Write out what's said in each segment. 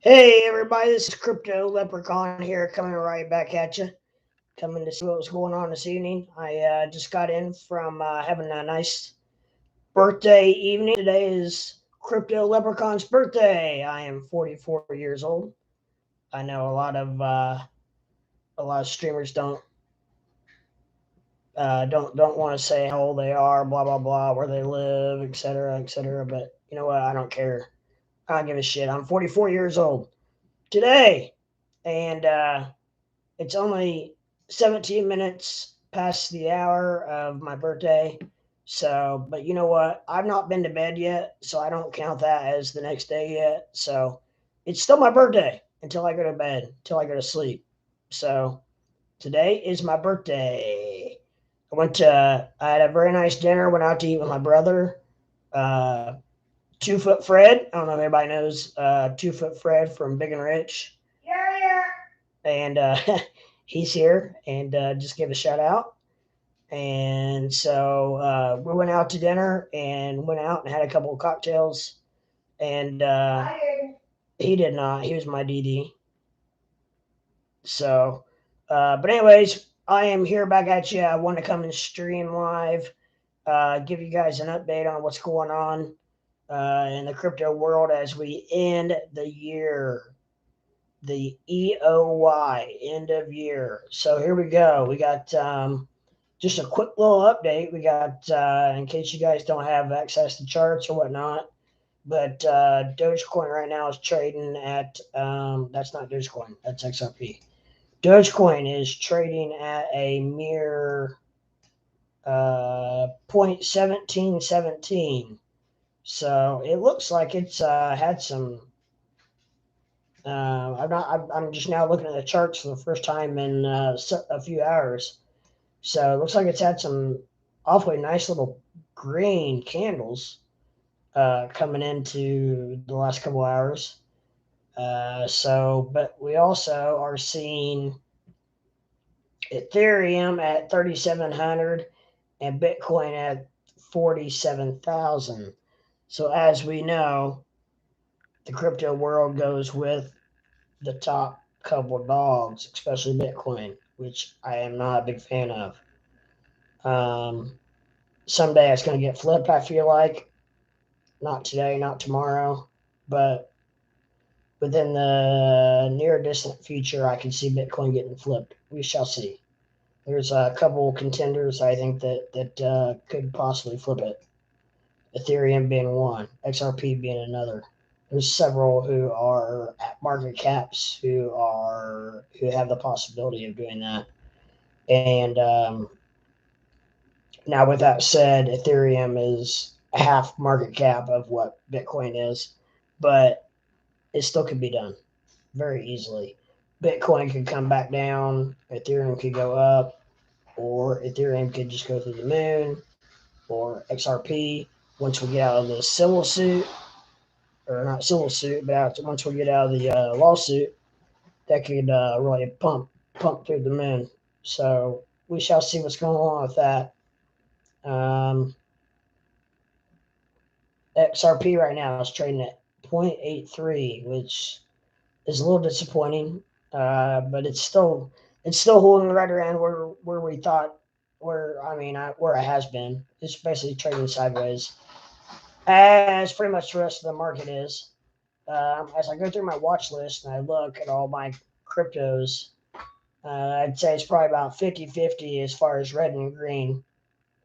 Hey everybody, this is Crypto Leprechaun here, coming right back at you. Coming to see what was going on this evening. I just got in from having a nice birthday evening. Today is Crypto Leprechaun's birthday. I am 44 years old. I know a lot of streamers don't want to say how old they are, blah blah blah, where they live, etc. etc. But you know what? I don't care. I don't give a shit. I'm 44 years old today, and it's only 17 minutes past the hour of my birthday. So, but you know what? I've not been to bed yet, so I don't count that as the next day yet. So, it's still my birthday until I go to bed, until I go to sleep. So, today is my birthday. I had a very nice dinner, went out to eat with my brother. Uh, 2 Foot Fred. I don't know if anybody knows 2 Foot Fred from Big and Rich. And he's here and just give a shout out. And so we went out to dinner and went out and had a couple of cocktails. And he did not. He was my DD. So, but anyways, I am here back at you. I want to come and stream live, give you guys an update on what's going on in the crypto world as we end the year, the EOY, end of year. So here we go. We got just a quick little update. We got, in case you guys don't have access to charts or whatnot, but DogeCoin right now is trading at, that's not DogeCoin, that's XRP. DogeCoin is trading at a mere 0.1717. So it looks like it's had some. I'm not. I'm just now looking at the charts for the first time in a few hours. So it looks like it's had some awfully nice little green candles coming into the last couple hours. But we also are seeing Ethereum at 3,700 and Bitcoin at 47,000. So as we know, the crypto world goes with the top couple dogs, especially Bitcoin, which I am not a big fan of. Um, Someday it's going to get flipped, I feel like. Not today, not tomorrow, but within the near distant future, I can see Bitcoin getting flipped. We shall see. There's a couple contenders I think that could possibly flip it. Ethereum being one, XRP being another. There's several who are at market caps who have the possibility of doing that. And now, with that said, Ethereum is a half market cap of what Bitcoin is, but it still could be done very easily. Bitcoin could come back down, Ethereum could go up, or Ethereum could just go through the moon, or XRP. Once we get out of the civil suit, or not civil suit, but once we get out of the lawsuit, that could really pump through the moon. So we shall see what's going on with that. Um, XRP right now is trading at 0.83, which is a little disappointing, but it's still holding right around where we thought where it has been. It's basically trading sideways, as pretty much the rest of the market is. As I go through my watch list and I look at all my cryptos, I'd say it's probably about 50-50 as far as red and green.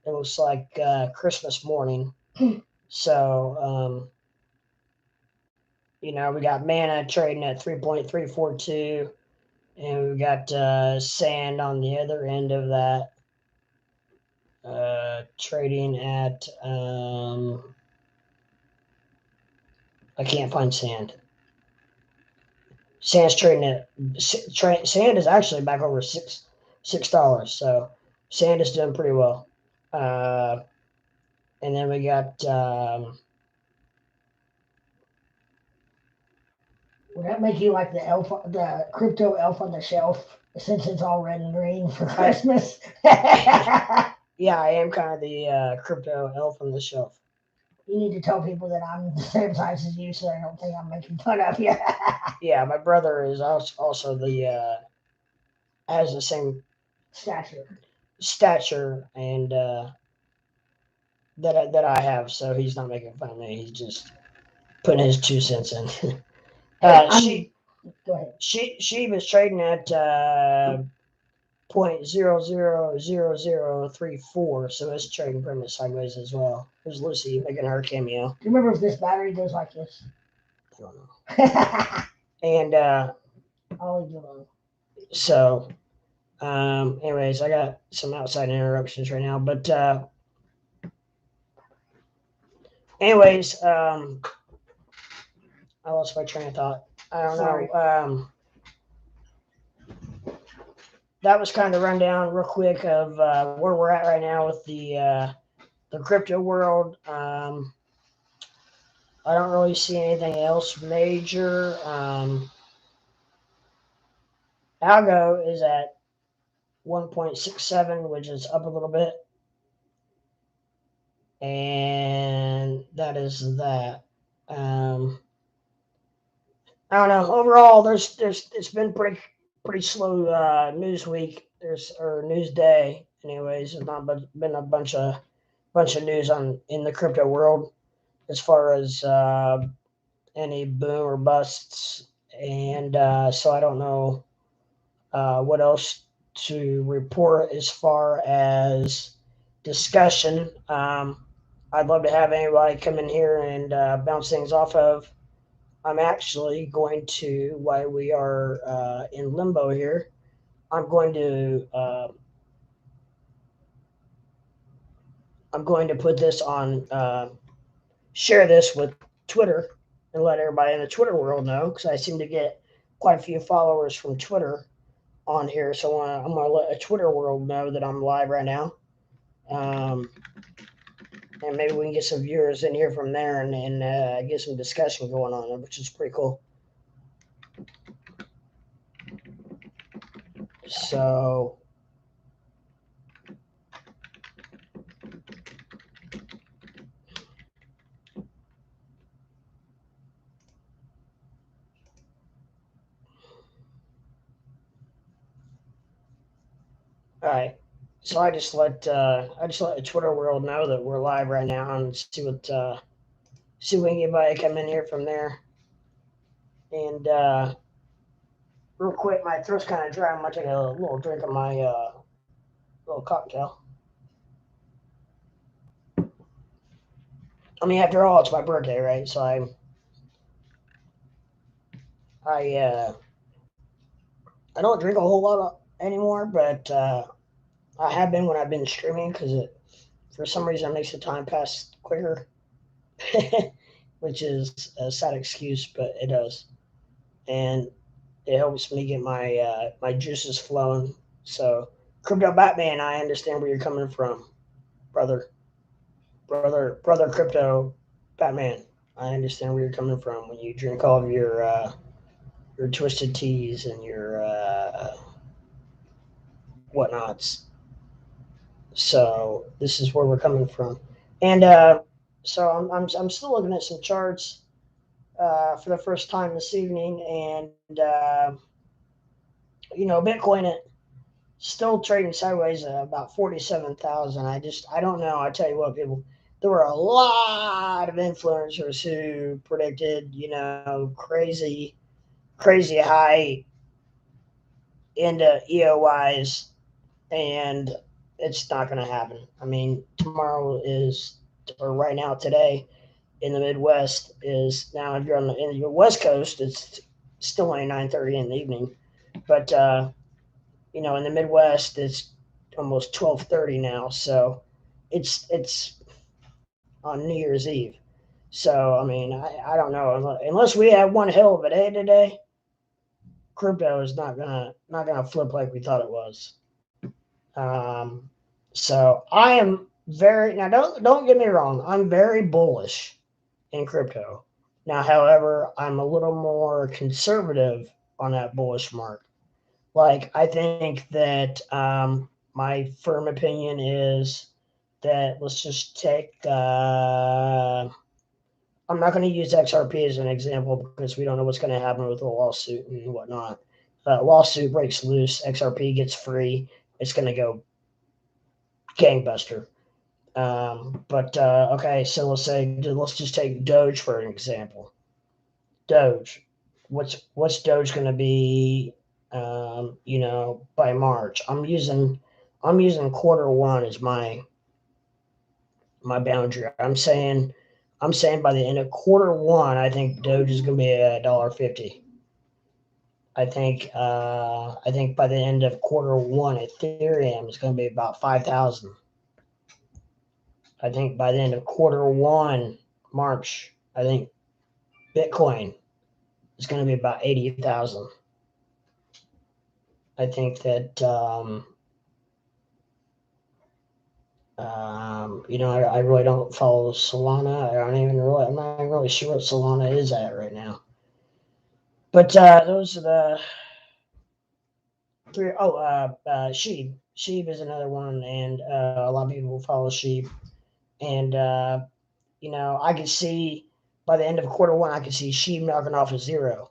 It looks like Christmas morning. So, we got Mana trading at 3.342, and we got Sand on the other end of that, trading at, I can't find Sand. Sand's trading at, Sand is actually back over $6, so Sand is doing pretty well. And then we got, would that make you like the crypto elf on the shelf, since it's all red and green for Christmas? Yeah, I am kind of the crypto elf on the shelf. You need to tell people that I'm the same size as you, so they don't think I'm making fun of you. Yeah, my brother is also the has the same stature and that I have, so he's not making fun of me. He's just putting his 2 cents in. Go ahead. She was trading at 0.000034, so it's trading pretty much sideways as well. There's Lucy making her cameo. Do you remember if this battery goes like this? I don't know. And I'll leave you alone. So, anyways, I got some outside interruptions right now, but anyways, I lost my train of thought. I don't know. That was kind of the rundown real quick of where we're at right now with the crypto world. I don't really see anything else major. Algo is at 1.67, which is up a little bit. And that is that. I don't know. Overall, there's it's been pretty slow news week. Or news day. Anyways, there's not been a bunch of news in the crypto world as far as any boom or busts, and so I don't know what else to report as far as discussion. I'd love to have anybody come in here and bounce things off of. I'm actually going to, while we are in limbo here, I'm going to put this on, share this with Twitter and let everybody in the Twitter world know, because I seem to get quite a few followers from Twitter on here. So I'm going to let a Twitter world know that I'm live right now. And maybe we can get some viewers in here from there and get some discussion going on, which is pretty cool. So, all right. So I just let the Twitter world know that we're live right now, and see if we can get anybody come in here from there. And real quick, my throat's kind of dry. I'm gonna take a little drink of my little cocktail. I mean, after all, it's my birthday, right? So I don't drink a whole lot anymore, but I have been when I've been streaming, because for some reason it makes the time pass quicker, which is a sad excuse, but it does, and it helps me get my my juices flowing. So, Crypto Batman, I understand where you're coming from, brother, Crypto Batman. I understand where you're coming from when you drink all of your twisted teas and your whatnots. So this is where we're coming from, and so I'm still looking at some charts for the first time this evening, and Bitcoin still trading sideways at about 47,000. I don't know. I tell you what, people, there were a lot of influencers who predicted crazy high into EOYs, and it's not going to happen. I mean, tomorrow is, or right now today, in the Midwest is now. If you're in your West Coast, it's still only 9:30 in the evening, but in the Midwest, it's almost 12:30 now. So it's on New Year's Eve. So I mean, I don't know, unless we have one hell of a day today. Crypto is not gonna flip like we thought it was. So I am very, now don't get me wrong, I'm very bullish in crypto. Now, however, I'm a little more conservative on that bullish mark. Like, I think that my firm opinion is that let's just take I'm not going to use XRP as an example because we don't know what's going to happen with the lawsuit and whatnot. Lawsuit breaks loose, XRP gets free, it's going to go gangbuster. Okay, so let's just take Doge for an example. Doge, what's Doge going to be? By March. I'm using Q1 as my boundary. I'm saying by the end of Q1, I think Doge is going to be $1.50. I think by the end of Q1, Ethereum is going to be about 5,000. I think by the end of Q1, March, I think Bitcoin is going to be about 80,000. I think that I really don't follow Solana. I'm not even really sure what Solana is at right now. But those are the three. Sheep. Sheep is another one, and a lot of people follow Sheep. And I can see by the end of Q1, I can see Sheep knocking off a zero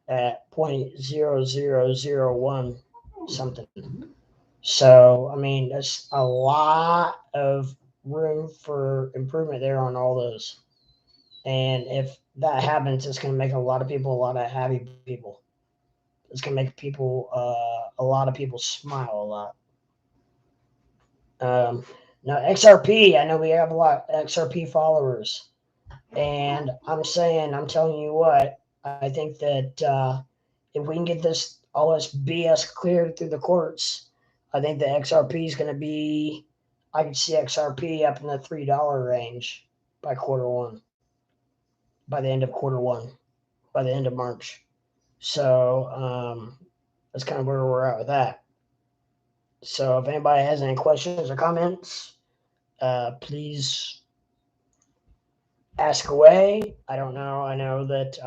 at 0.0001 something. So, I mean, that's a lot of room for improvement there on all those. And if that happens, it's going to make a lot of happy people. It's going to make a lot of people smile a lot. Now, XRP, I know we have a lot of XRP followers. And I'm telling you what, I think that if we can get all this BS cleared through the courts, I think the XRP is going to be, I can see XRP up in the $3 range by Q1, by the end of Q1, by the end of March. So that's kind of where we're at with that. So if anybody has any questions or comments, please ask away. I don't know. I know that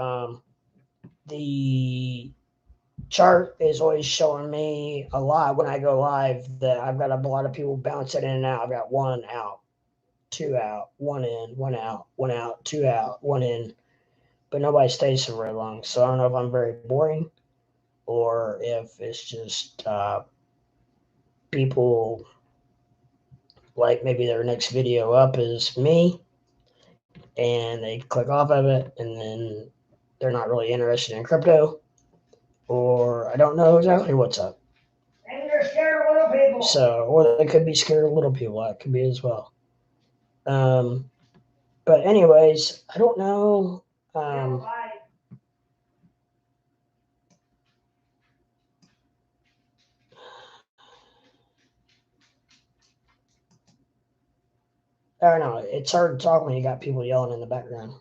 the chart is always showing me a lot when I go live that I've got a lot of people bouncing in and out. I've got one out, two out, one in, one out, one out, two out, one in. But nobody stays for very long. So I don't know if I'm very boring or if it's just people like maybe their next video up is me and they click off of it and then they're not really interested in crypto, or I don't know exactly what's up. Maybe they're scared of little people. So, or they could be scared of little people. That could be as well. But anyways, I don't know. I don't know. It's hard to talk when you got people yelling in the background.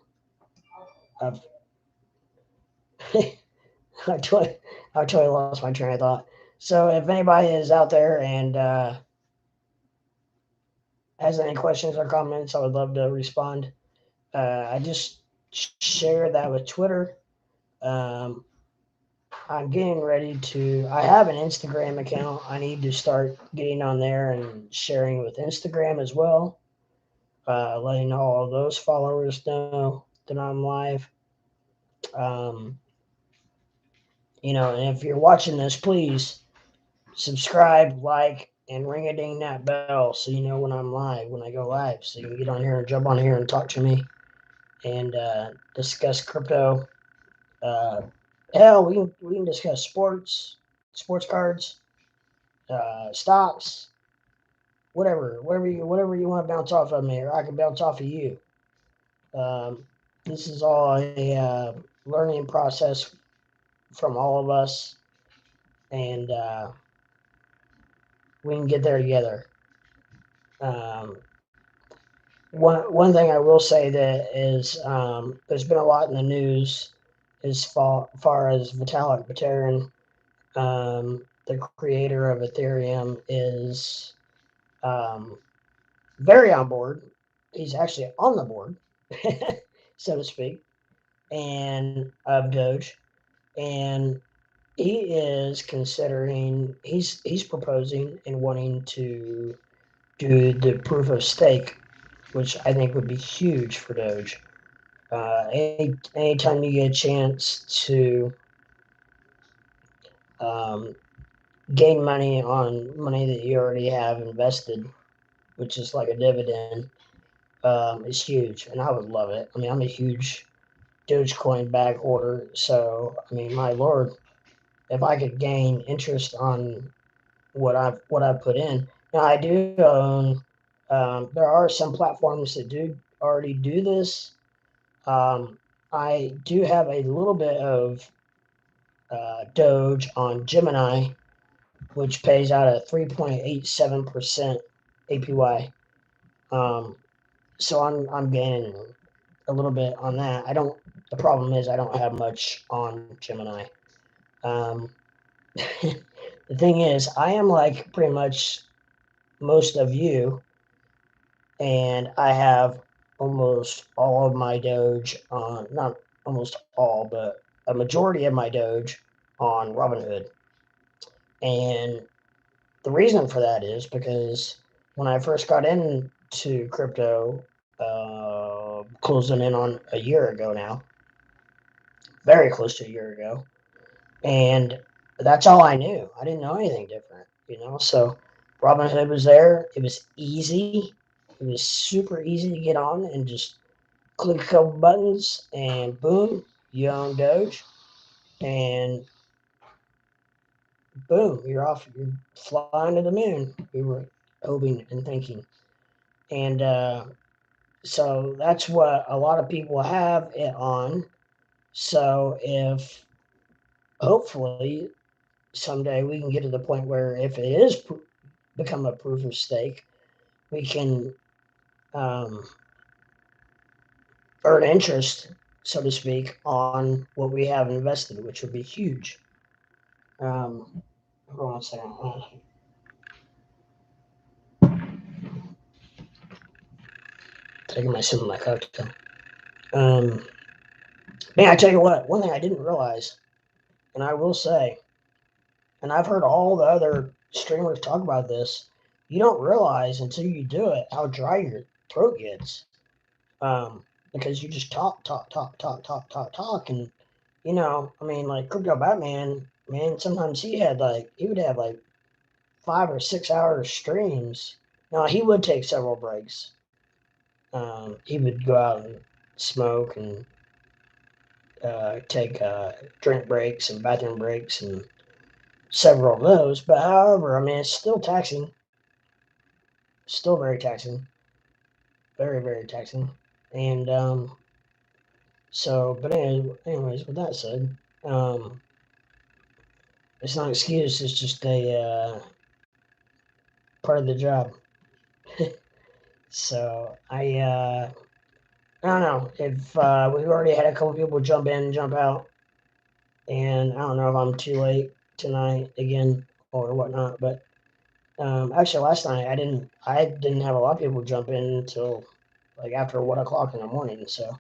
I totally lost my train of thought. So if anybody is out there and has any questions or comments, I would love to respond. I just shared that with Twitter. I'm getting ready to. I have an Instagram account. I need to start getting on there and sharing with Instagram as well. Letting all of those followers know that I'm live. And if you're watching this, please subscribe, like, and ring a ding that bell so you know when I'm live, when I go live, so you can get on here and jump on here and talk to me and discuss crypto. Hell, we can discuss sports cards, stocks, whatever you want to bounce off of me, or I can bounce off of you. This is all a learning process from all of us, and we can get there together. One thing I will say that is there's been a lot in the news as far as Vitalik Buterin, the creator of Ethereum, is very on board. He's actually on the board, so to speak, and of Doge, and he is considering. He's proposing and wanting to do the proof of stake, which I think would be huge for Doge. Anytime you get a chance to um, gain money on money that you already have invested, which is like a dividend, is huge, and I would love it. I mean, I'm a huge DogeCoin bag hoarder, so I mean, my lord, if I could gain interest on what I've put in. Now I do own. There are some platforms that do already do this. Um, I do have a little bit of Doge on Gemini, which pays out at 3.87% APY. Um, so I'm gaining a little bit on that. I don't. The problem is I don't have much on Gemini. Um, the thing is, I am like pretty much most of you, and I have almost all of my Doge on, not almost all, but a majority of my Doge on Robinhood. And the reason for that is because when I first got into crypto, closing in on a year ago now, very close to a year ago, and that's all I knew. I didn't know anything different, you know. So Robinhood was there. It was easy. It was super easy to get on and just click a couple buttons, and boom, you own Doge, and boom, you're off. You're flying to the moon. We were hoping and thinking, and so that's what a lot of people have it on. So if hopefully someday we can get to the point where if it is become a proof of stake, we can um, earn interest, so to speak, on what we have invested, which would be huge. Um, hold on a second. Taking my sip of my cocktail. Um, Man, I tell you what, one thing I didn't realize, and I will say, and I've heard all the other streamers talk about this, you don't realize until you do it how dry your throat gets. Um, because you just talk, and I mean, like Crypto Batman, man, sometimes he would have like 5 or 6 hour streams. Now he would take several breaks. He would go out and smoke and take drink breaks and bathroom breaks and several of those. But however, I mean, it's still taxing, still very taxing, very, very taxing. And but anyways, with that said, um, it's not an excuse, it's just a part of the job. So I don't know if we've already had a couple people jump in and jump out, and I don't know if I'm too late tonight again or whatnot, but actually, last night I didn't have a lot of people jump in until like after 1 o'clock in the morning. So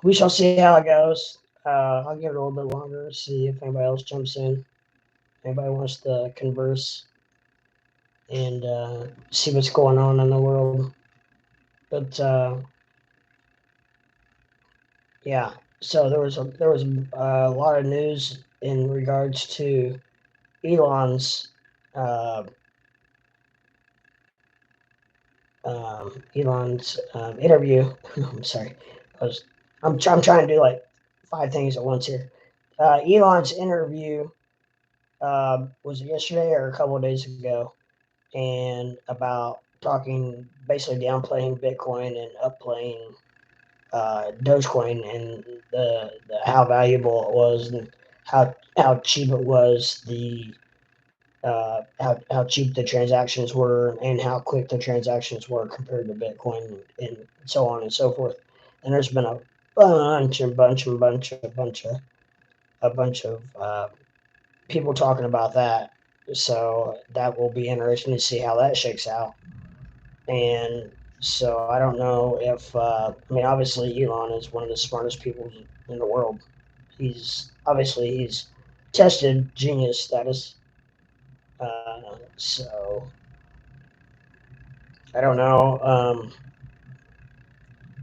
we shall see how it goes. I'll give it a little bit longer, see if anybody else jumps in. Anybody wants to converse and see what's going on in the world. But yeah, so there was a lot of news in regards to Elon's uh, interview. I'm sorry. I'm trying to do like 5 things at once here. Elon's interview was it yesterday or a couple of days ago, and about talking basically downplaying Bitcoin and upplaying Dogecoin and the how valuable it was and how cheap it was, the how cheap the transactions were and how quick the transactions were compared to Bitcoin and so on and so forth. And there's been a bunch of people talking about that. So that will be interesting to see how that shakes out. And so I don't know if I mean obviously Elon is one of the smartest people in the world. He's tested genius status. So I don't know.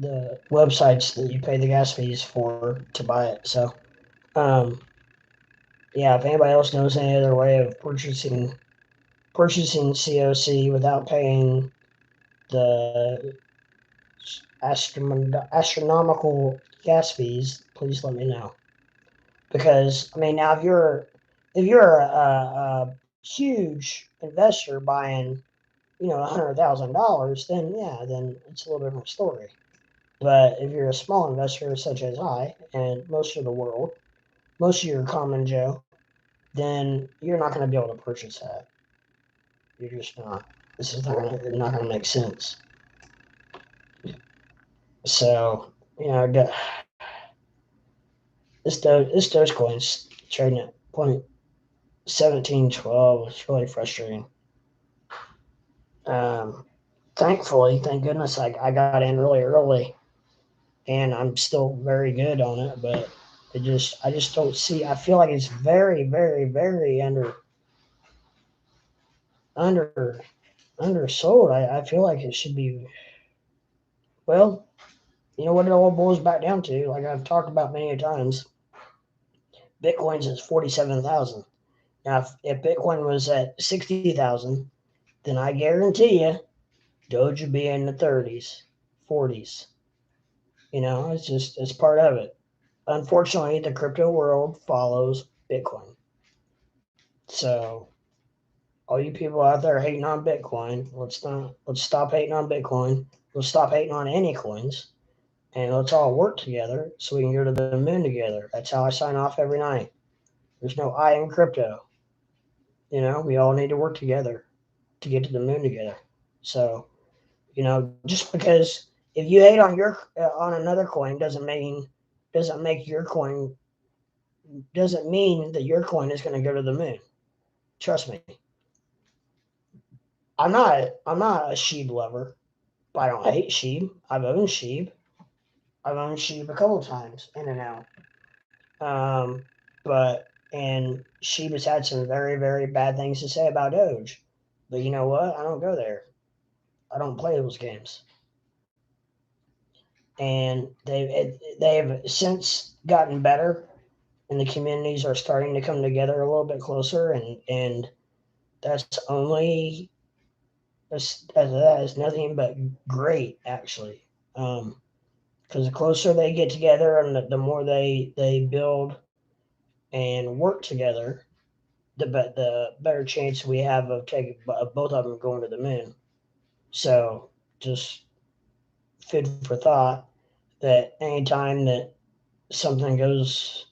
the websites that you pay the gas fees for to buy it. So, yeah, if anybody else knows any other way of purchasing COC without paying the astronomical gas fees, please let me know. Because I mean, now if you're a huge investor buying, $100,000, then yeah, then it's a little different story. But if you're a small investor such as I and most of the world, most of your common Joe, then you're not going to be able to purchase that. You're just not. This is not going to make sense. So this Dogecoin's trading at 0.1712. It's really frustrating. Thankfully, thank goodness, I got in really early, and I'm still very good on it. But I just don't see. I feel like it's very, very, very under undersold. I feel like it should be. Well, you know what it all boils back down to, like I've talked about many times. Bitcoin's at 47,000. Now, if Bitcoin was at 60,000, then I guarantee you, Doge would be in the 30s, 40s. It's part of it. Unfortunately, the crypto world follows Bitcoin. So, all you people out there hating on Bitcoin, let's stop hating on Bitcoin. Let's stop hating on any coins, and let's all work together so we can go to the moon together. That's how I sign off every night. There's no I in crypto. We all need to work together to get to the moon together. So, just because if you hate on on another coin doesn't make your coin doesn't mean that your coin is going to go to the moon. Trust me. I'm not a sheep lover, but I don't hate sheep. I've owned sheep. I've owned sheep a couple times in and out. Um, and sheep has had some very, very bad things to say about Doge. But you know what? I don't go there. I don't play those games. And they've since gotten better, and the communities are starting to come together a little bit closer, and that's only that is nothing but great, actually. Because the closer they get together and the more they build and work together, the better chance we have of both of them going to the moon. So just food for thought that anytime that something goes,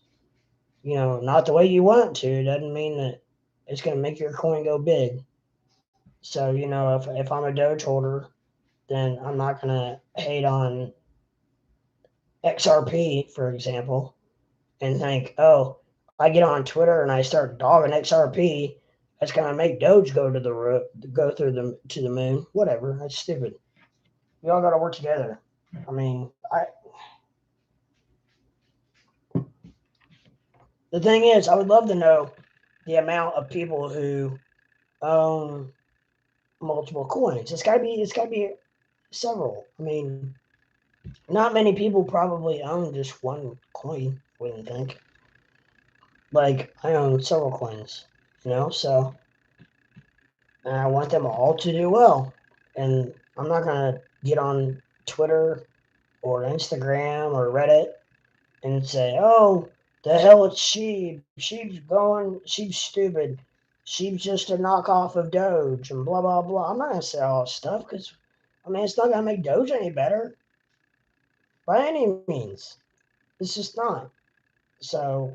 not the way you want it to, doesn't mean that it's going to make your coin go big. So, if I'm a Doge holder, then I'm not going to hate on XRP, for example, and think, oh, I get on Twitter and I start dogging XRP, that's going to make Doge go through to the moon. Whatever, that's stupid. We all got to work together. I mean, the thing is, I would love to know the amount of people who own multiple coins. It's got to be several. I mean, not many people probably own just one coin, wouldn't think. Like, I own several coins, so and I want them all to do well. And I'm not going to get on Twitter or Instagram or Reddit and say, oh, the hell it's Sheep. Sheep's stupid. Sheep's just a knockoff of Doge and blah, blah, blah. I'm not going to say all that stuff because, it's not going to make Doge any better by any means. It's just not. So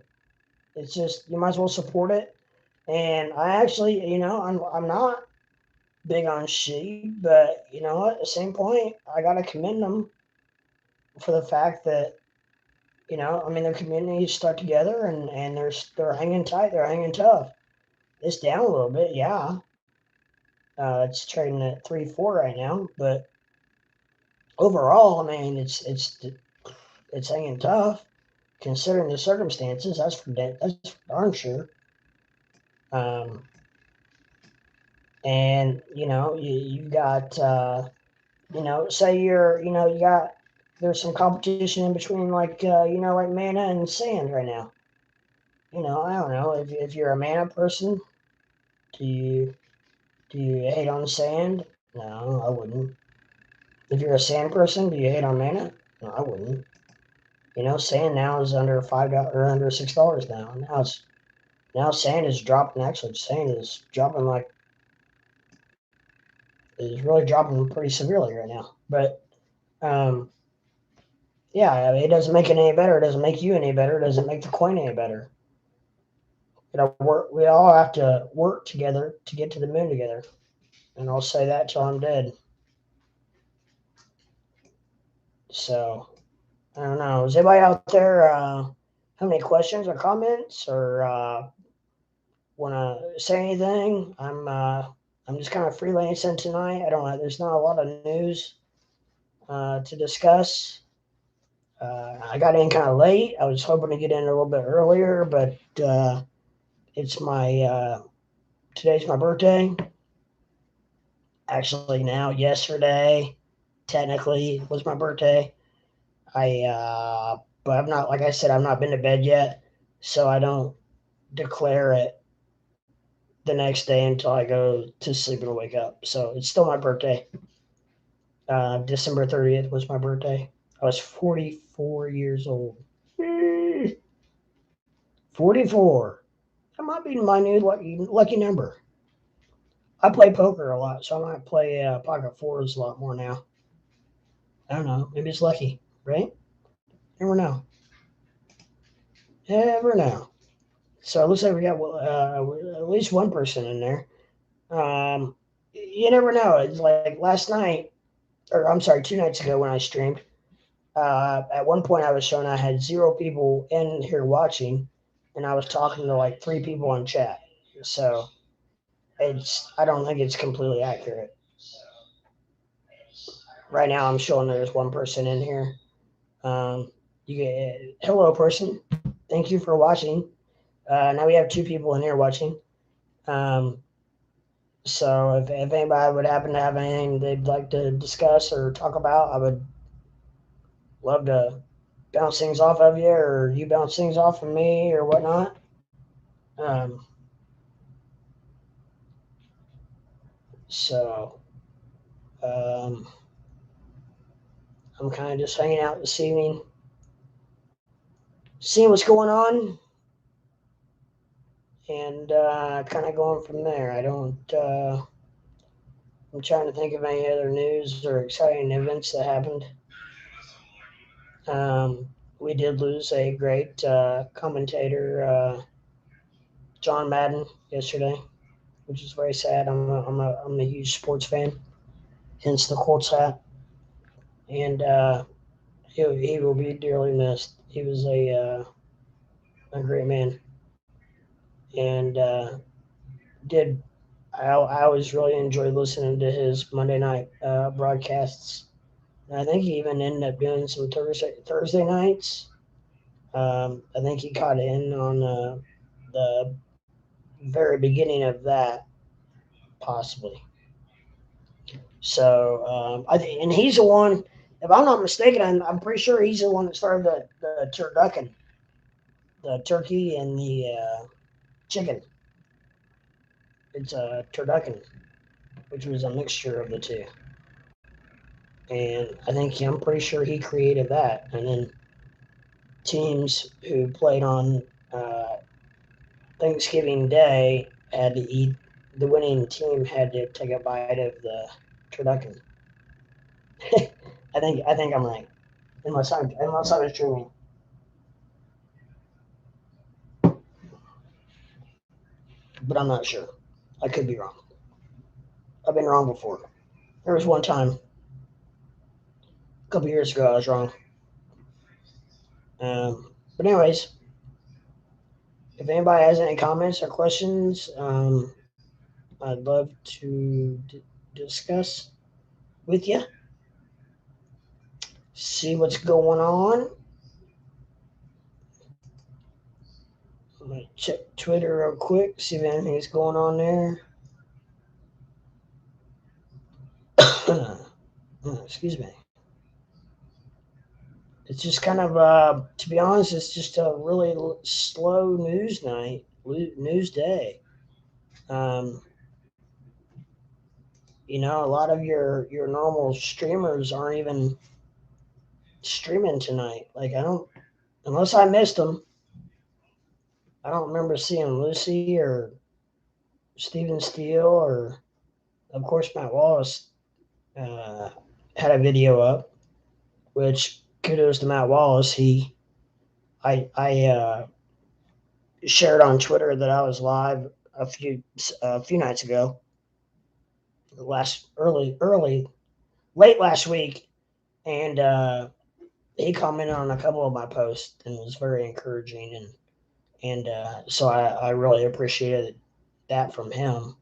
it's just, you might as well support it. And I actually, I'm not big on sheep, but at the same point, I got to commend them for the fact that, their communities stuck together and they're hanging tight, they're hanging tough. It's down a little bit, yeah. It's trading at 3-4 right now, but overall, it's hanging tough considering the circumstances. That's for darn sure. And you've got say you got there's some competition in between, like like mana and sand right now. I don't know if you're a mana person, do you hate on sand? No, I wouldn't. If you're a sand person, do you hate on mana? No, I wouldn't. Sand now is under $5 or under $6 now. Now sand is dropping. Actually, sand is dropping is really dropping pretty severely right now. But yeah, I mean, it doesn't make it any better. It doesn't make you any better. It doesn't make the coin any better. We all have to work together to get to the moon together. And I'll say that till I'm dead. So, I don't know. Is anybody out there have any questions or comments or want to say anything? I'm just kind of freelancing tonight. I don't know. There's not a lot of news to discuss. I got in kind of late. I was hoping to get in a little bit earlier, but it's today's my birthday. Actually, now yesterday, technically was my birthday. But I've not, like I said, I've not been to bed yet, so I don't declare it the next day until I go to sleep and wake up. So it's still my birthday. December 30th was my birthday. I was 44 years old. 44. That might be my new lucky number. I play poker a lot, so I might play pocket fours a lot more now. I don't know. Maybe it's lucky, right? Never know. Never know. So it looks like we got at least one person in there. You never know. It's like last night, or I'm sorry, 2 nights ago when I streamed. At one point, I was showing I had 0 people in here watching, and I was talking to like 3 people in chat. So I don't think it's completely accurate. Right now, I'm showing there's one person in here. Hello, person. Thank you for watching. Now we have 2 people in here watching. So if anybody would happen to have anything they'd like to discuss or talk about, I would love to bounce things off of you, or you bounce things off of me, or whatnot. So I'm kind of just hanging out this evening, seeing what's going on, and kind of going from there. I'm trying to think of any other news or exciting events that happened. We did lose a great commentator, John Madden, yesterday, which is very sad. I'm a huge sports fan, hence the Colts hat, and he will be dearly missed. He was a great man, and I always really enjoyed listening to his Monday night broadcasts. And I think he even ended up doing some Thursday nights. I think he caught in on the very beginning of that, possibly. So and he's the one. If I'm not mistaken, I'm pretty sure he's the one that started the turducken, the turkey and the chicken. It's a turducken, which was a mixture of the two. And I'm pretty sure he created that. And then teams who played on Thanksgiving Day had to eat. The winning team had to take a bite of the turducken. I think I'm right, unless I was dreaming. But I'm not sure. I could be wrong. I've been wrong before. There was one time, a couple years ago, I was wrong. But anyways, if anybody has any comments or questions, I'd love to discuss with you. See what's going on. I'm going to check Twitter real quick, see if anything's going on there. Excuse me. it's just kind of, to be honest, it's just a really slow news night, news day. Um, a lot of your normal streamers aren't even streaming tonight. Like, I don't, unless I missed them. I don't remember seeing Lucy or Steven Steele or, of course, Matt Wallace uh, had a video up. Which kudos to Matt Wallace. I shared on Twitter that I was live a few nights ago, late last week, and he commented on a couple of my posts and was very encouraging, and so I really appreciated that from him.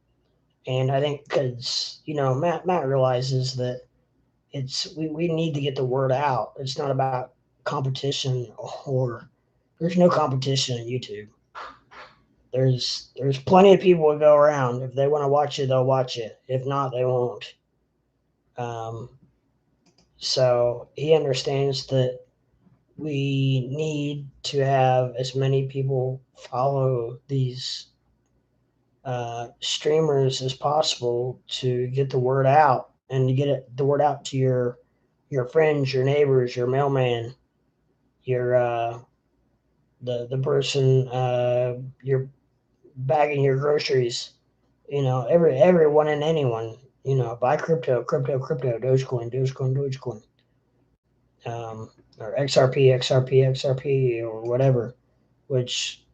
And I think because Matt realizes that we need to get the word out. It's not about competition, or there's no competition on YouTube. There's plenty of people to go around. If they want to watch it, they'll watch it. If not, they won't. Um, so he understands that we need to have as many people follow these streamers as possible to get the word out and to get the word out to your friends, your neighbors, your mailman, your the person you're bagging your groceries. Everyone and anyone. Buy crypto, Dogecoin, or XRP, or whatever. Which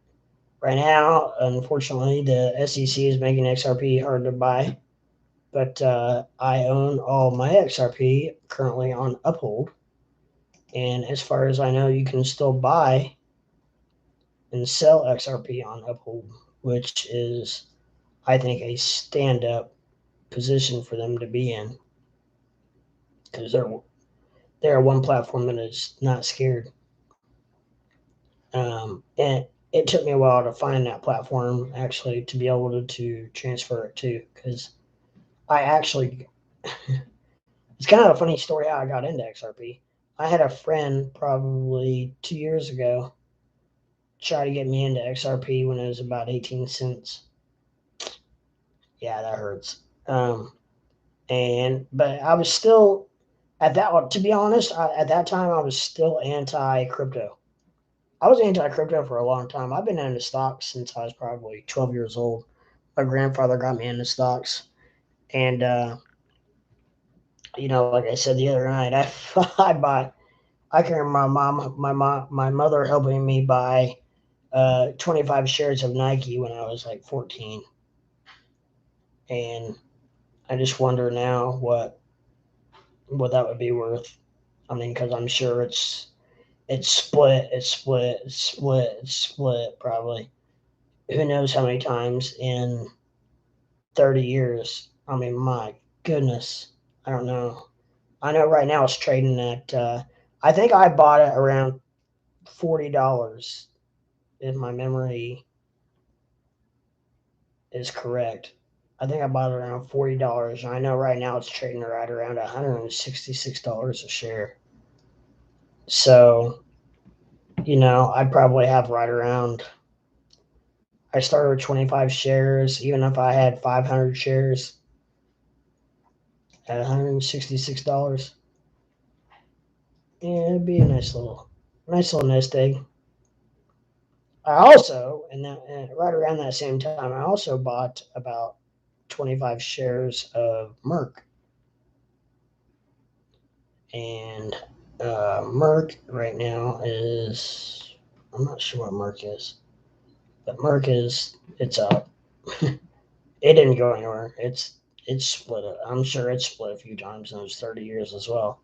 right now, unfortunately, the SEC is making XRP hard to buy. But I own all my XRP currently on Uphold, and as far as I know, you can still buy and sell XRP on Uphold, which is, I think, a stand-up position for them to be in, because they're one platform that is not scared. And it took me a while to find that platform, actually, to be able to transfer it to, because I actually it's kind of a funny story how I got into XRP. I had a friend probably 2 years ago try to get me into XRP when it was about 18 cents. Yeah, that hurts. But I was still at that. To be honest, at that time I was still anti-crypto. I was anti-crypto for a long time. I've been into stocks since I was probably 12 years old. My grandfather got me into stocks, and like I said the other night, I bought. I can remember my mother helping me buy 25 shares of Nike when I was like 14, and I just wonder now what that would be worth. I mean, because I'm sure it's split probably. Who knows how many times in 30 years? I mean, my goodness, I don't know. I know right now it's trading at. I think I bought it around $40, if my memory is correct. I think I bought it around $40, and I know right now it's trading right around $166 a share. So, I'd probably have right around. I started with 25 shares. Even if I had 500 shares at $166, yeah, it'd be a nice little nest egg. I also, right around that same time, I also bought about 25 shares of Merck. And Merck right now is, I'm not sure what Merck is, but it's up. It didn't go anywhere. It's split. I'm sure it's split a few times in those 30 years as well.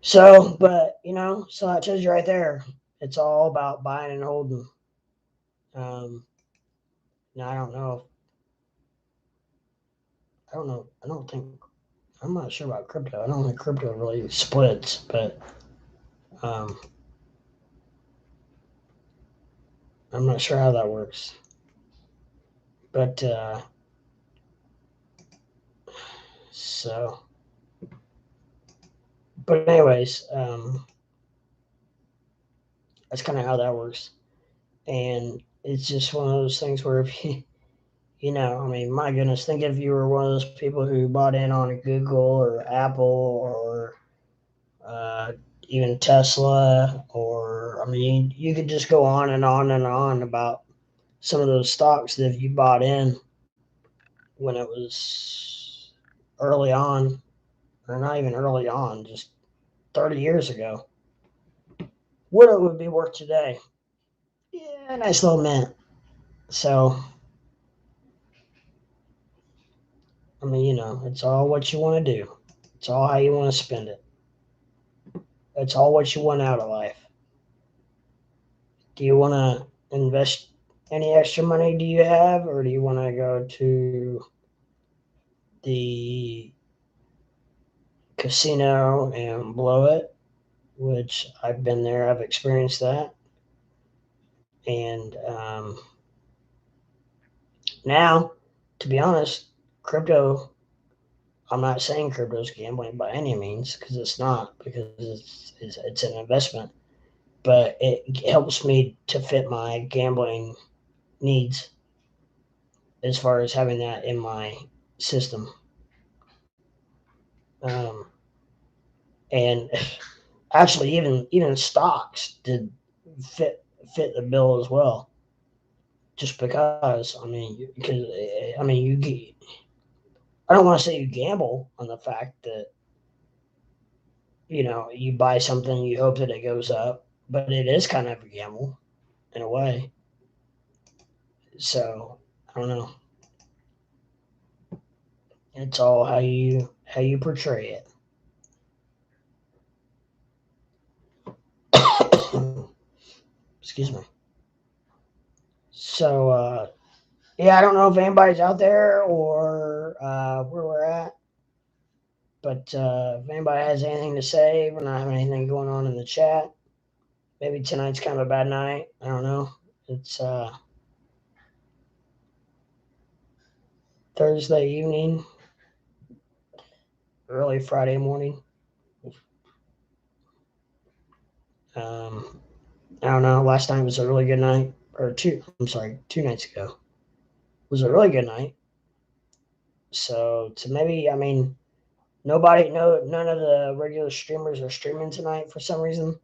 So, but so that tells you right there, it's all about buying and holding. Now I don't know. I don't know. I don't think. I'm not sure about crypto. I don't think crypto really splits, but um, I'm not sure how that works. But so, but anyways, That's kind of how that works. And it's just one of those things where if you know, I mean, my goodness, think if you were one of those people who bought in on Google or Apple or uh, even Tesla, or I mean, you could just go on and on and on about some of those stocks that if you bought in when it was early on, or not even early on, just 30 years ago, what it would be worth today. Yeah, nice little mint. So, I mean, you know, it's all what you want to do. It's all how you want to spend it. It's all what you want out of life. Do you want to invest any extra money do you have, or do you want to go to the casino and blow it? Which I've been there, I've experienced that. And now, to be honest, crypto, I'm not saying crypto's gambling by any means, because it's not, because it's an investment, but it helps me to fit my gambling needs as far as having that in my system. Um, and actually, even stocks did fit fit the bill as well. Just because, I mean, because I mean, I don't want to say you gamble on the fact that you know you buy something, you hope that it goes up, but it is kind of a gamble in a way. So I don't know. It's all how you portray it. Excuse me. So yeah, I don't know if anybody's out there or where we're at, but if anybody has anything to say, we're not having anything going on in the chat. Maybe tonight's kind of a bad night. I don't know. It's Thursday evening, early Friday morning. I don't know. Last night was a really good night, or two. I'm sorry, 2 nights ago was a really good night. So to maybe, I mean, none of the regular streamers are streaming tonight for some reason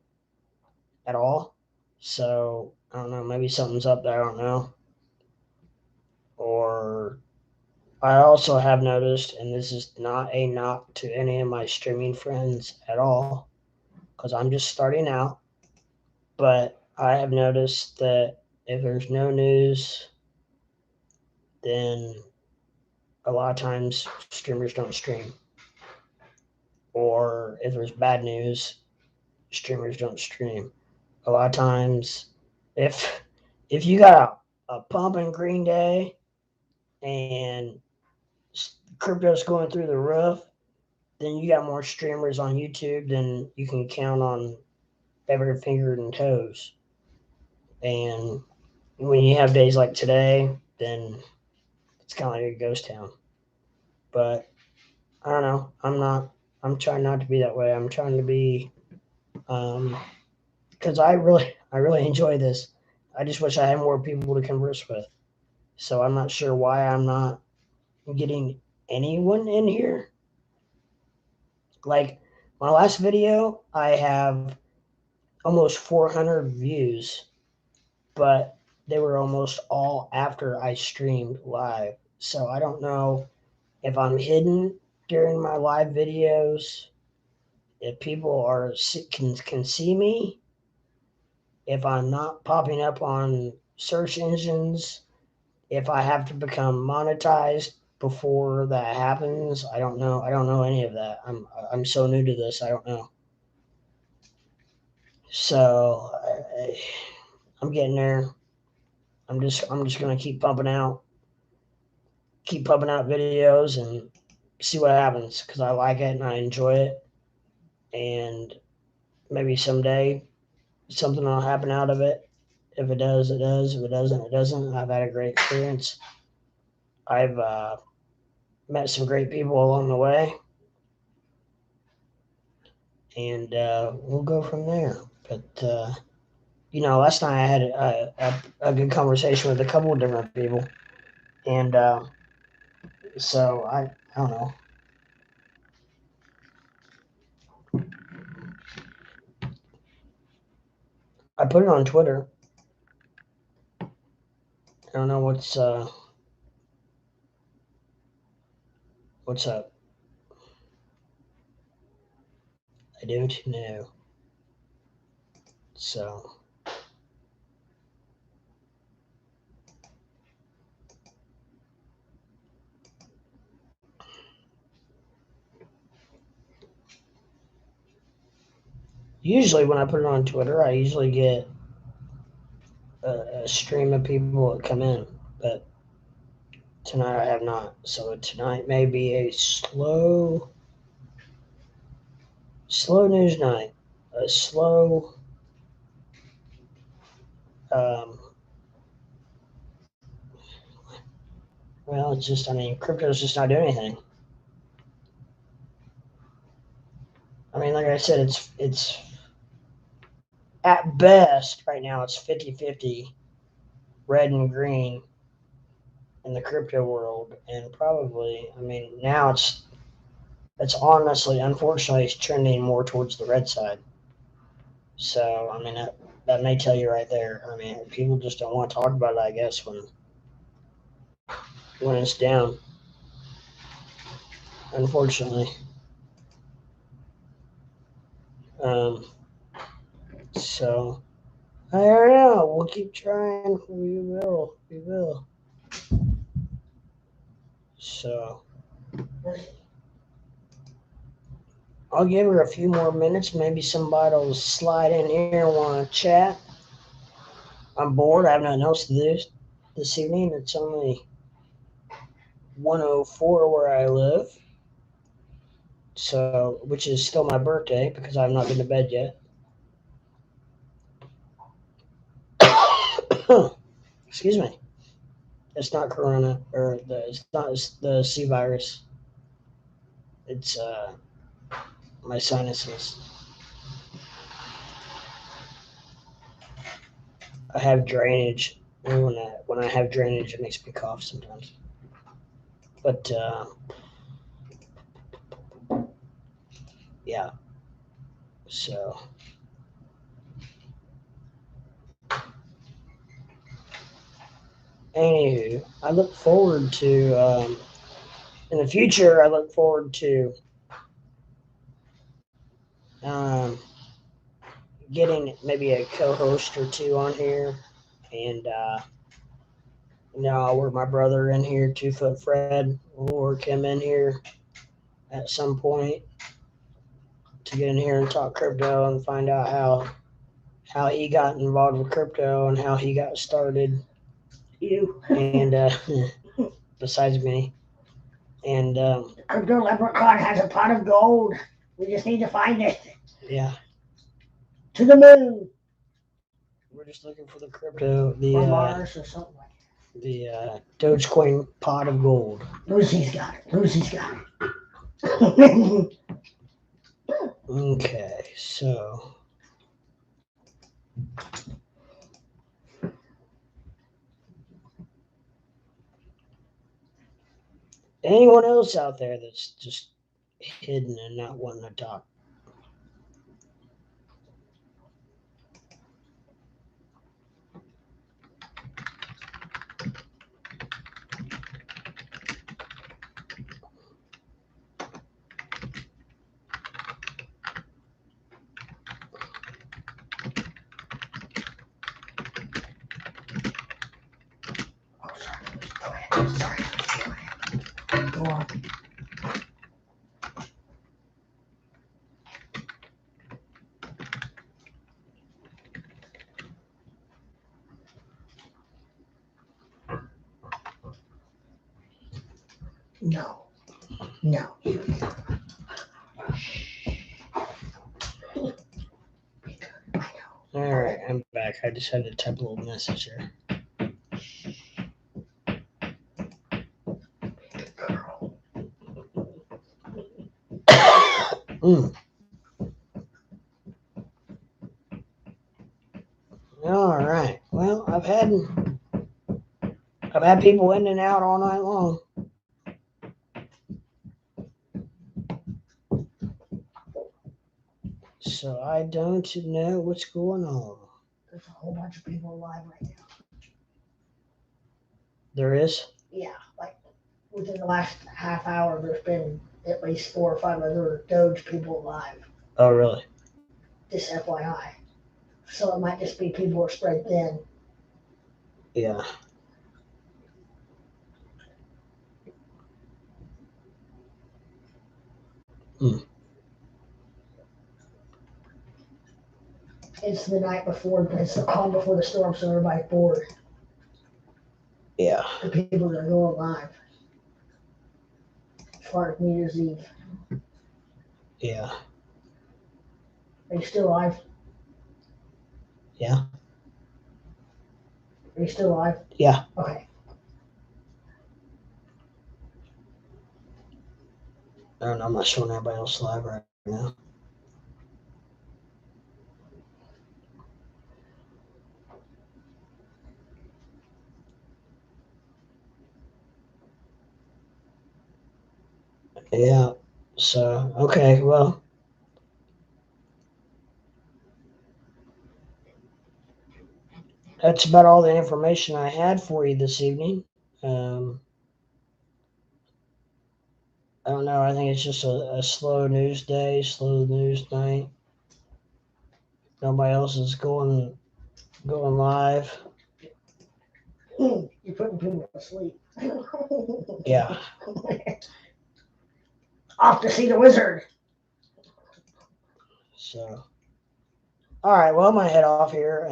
at all. So I don't know. Maybe something's up there. I don't know. Or I also have noticed, and this is not a knock to any of my streaming friends at all, because I'm just starting out. But I have noticed that if there's no news, then a lot of times streamers don't stream. Or if there's bad news, streamers don't stream. A lot of times, if if you got a pumping green day and crypto's going through the roof, then you got more streamers on YouTube than you can count on every finger and toes. And when you have days like today, then it's kind of like a ghost town. But I don't know. I'm trying not to be that way. I'm trying to be, because I really enjoy this. I just wish I had more people to converse with. So I'm not sure why I'm not getting anyone in here. Like my last video, I have almost 400 views, but they were almost all after I streamed live. So I don't know if I'm hidden during my live videos, if people can see me, if I'm not popping up on search engines, if I have to become monetized before that happens. I don't know. I don't know any of that. I'm so new to this. I don't know. So I'm getting there. I'm just gonna keep pumping out videos and see what happens because I like it and I enjoy it. And maybe someday something will happen out of it. If it does, it does. If it doesn't, it doesn't. I've had a great experience. I've met some great people along the way, and we'll go from there. But last night I had a good conversation with a couple of different people, and so I don't know. I put it on Twitter. I don't know what's up. I don't know. So usually when I put it on Twitter, I usually get a stream of people that come in, but tonight I have not. So tonight may be a slow news night. A slow well, it's just, crypto's just not doing anything. Like I said, it's at best right now it's 50-50 red and green in the crypto world, and probably now it's honestly, unfortunately, it's trending more towards the red side. So that may tell you right there. People just don't want to talk about it, I guess, when it's down, unfortunately. So I don't know. We'll keep trying. We will. So I'll give her a few more minutes. Maybe somebody will slide in here and want to chat. I'm bored. I have nothing else to do this evening. It's only 1:04 where I live. So, which is still my birthday because I've not been to bed yet. Excuse me. It's not corona, or it's not the C virus. It's my sinuses. I have drainage, and when I have drainage, it makes me cough sometimes. But yeah. So anywho, I look forward to in the future. I look forward to getting maybe a co-host or two on here, and I'll work my brother in here, 2 Foot Fred. We'll work him in here at some point to get in here and talk crypto and find out how he got involved with crypto and how he got started. You. And besides me. And the crypto leprechaun has a pot of gold. We just need to find it. Yeah. To the moon. We're just looking for the crypto, or Mars or something like that. The DogeCoin pot of gold. Lucy's got it. Okay, so anyone else out there that's just hidden and not wanting to talk? Sorry. Go on. No. All right, I'm back. I just had to type a little message here. I've had people in and out all night long. So I don't know what's going on. There's a whole bunch of people live right now. There is? Yeah, like within the last half hour, there's been at least 4 or 5 other Doge people live. Oh, really? Just FYI. So it might just be people are spread thin. Yeah. It's the night before, it's the calm before the storm, so everybody's bored. Yeah. The people that are going live. As far as New Year's Eve. Yeah. Are you still live? Yeah. Are you still live? Yeah. Okay. I don't know. I'm not showing everybody else live right now. Yeah. So, okay. Well, that's about all the information I had for you this evening. I don't know. I think it's just a slow news day, slow news night. Nobody else is going live. You're putting people to sleep. Yeah. Off to see the wizard. So, all right. Well, I'm gonna head off here.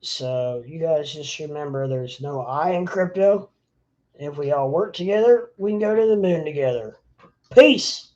So you guys just remember, there's no I in crypto. If we all work together, we can go to the moon together. Peace.